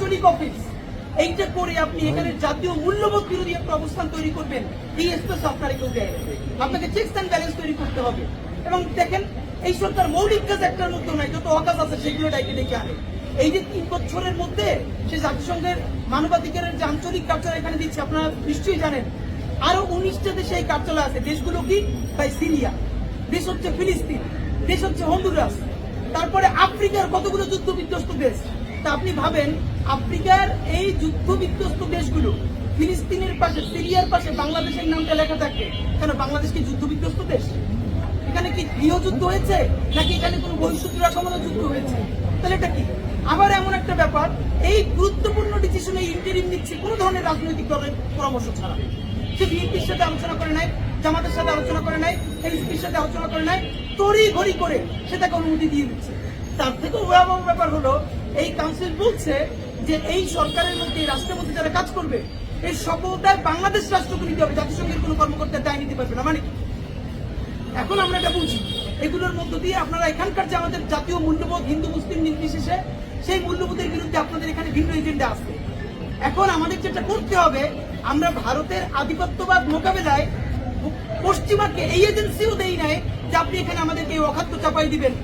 আঞ্চলিক অফিস এইটা করে আপনি এখানে জাতীয় মূল্যবোধ বিরোধী একটা অবস্থান তৈরি করবেন, এই স্পেস আপনারা কেউ দেয় না। আপনাকে চেকস অ্যান্ড ব্যালেন্স তৈরি করতে হবে। এবং দেখেন, এই সরকার মৌলিক কাজ একটার মধ্যে নাই, যত অকাজ আছে সেগুলো ডাইকে ডেকে আনে। এই যে 3 বছরের মধ্যে সে জাতিসংঘের মানবাধিকারের যে আঞ্চলিক কার্যালয় এখানে দিচ্ছে, আপনারা নিশ্চয়ই জানেন আরো 19টা দেশে এই কার্যালয় আছে। দেশগুলো কি? ভাই সিরিয়া, দেশ হচ্ছে ফিলিস্তিন, দেশ হচ্ছে হন্ডুরাস, তারপরে আফ্রিকার কতগুলো যুদ্ধ বিধ্বস্ত দেশ। তা আপনি ভাবেন, আফ্রিকার এই যুদ্ধ বিধ্বস্ত দেশগুলো, ফিলিস্তিনের পাশে, সিরিয়ার পাশে বাংলাদেশের নামটা লেখা থাকে কেন? বাংলাদেশ কি যুদ্ধ বিধ্বস্ত দেশ? এখানে কি গৃহযুদ্ধ হয়েছে, নাকি এখানে কোনো বহিঃশত্রু আক্রমণের যুদ্ধ হয়েছে? তাহলে এটা কি? আবার এমন একটা ব্যাপার, এই গুরুত্বপূর্ণ ডিসিশনে ইন্টারিম নিচ্ছে কোনো ধরনের রাজনৈতিক দলের পরামর্শ ছাড়া। সে বিএনপির সাথে আলোচনা করে নাই, জামাতের সাথে আলোচনা করে নাই, এনসিপির সাথে আলোচনা করে নাই, তড়ি ঘড়ি করে সে তাকে অনুমতি দিয়ে দিচ্ছে। তার থেকেও ভয়াবহ ব্যাপার হলো, এই কাউন্সিল বলছে যে এই সরকারের মধ্যে, এই রাষ্ট্রের মধ্যে যারা কাজ করবে, এই সকলটাই বাংলাদেশ রাষ্ট্রকে নিতে হবে, জাতিসংঘের কোনো কর্মকর্তার দায় নিতে পারবে না। মানে এখন আমরা এটা বুঝি, এগুলোর মধ্য দিয়ে আপনারা এখানকার যে আমাদের জাতীয় মূল্যবোধ, হিন্দু মুসলিম নির্বিশেষে, সেই মূল্যবোধের বিরুদ্ধে আপনাদের এখানে ভিন্ন এজেন্ডা আছে। এখন আমাদের যেটা করতে হবে, আমরা ভারতের আধিপত্যবাদ মোকাবেলায় পশ্চিমাকে এই এজেন্সিও দেই নাই যে আপনি এখানে আমাদেরকে অখাদ্য চাপাই দিবেন।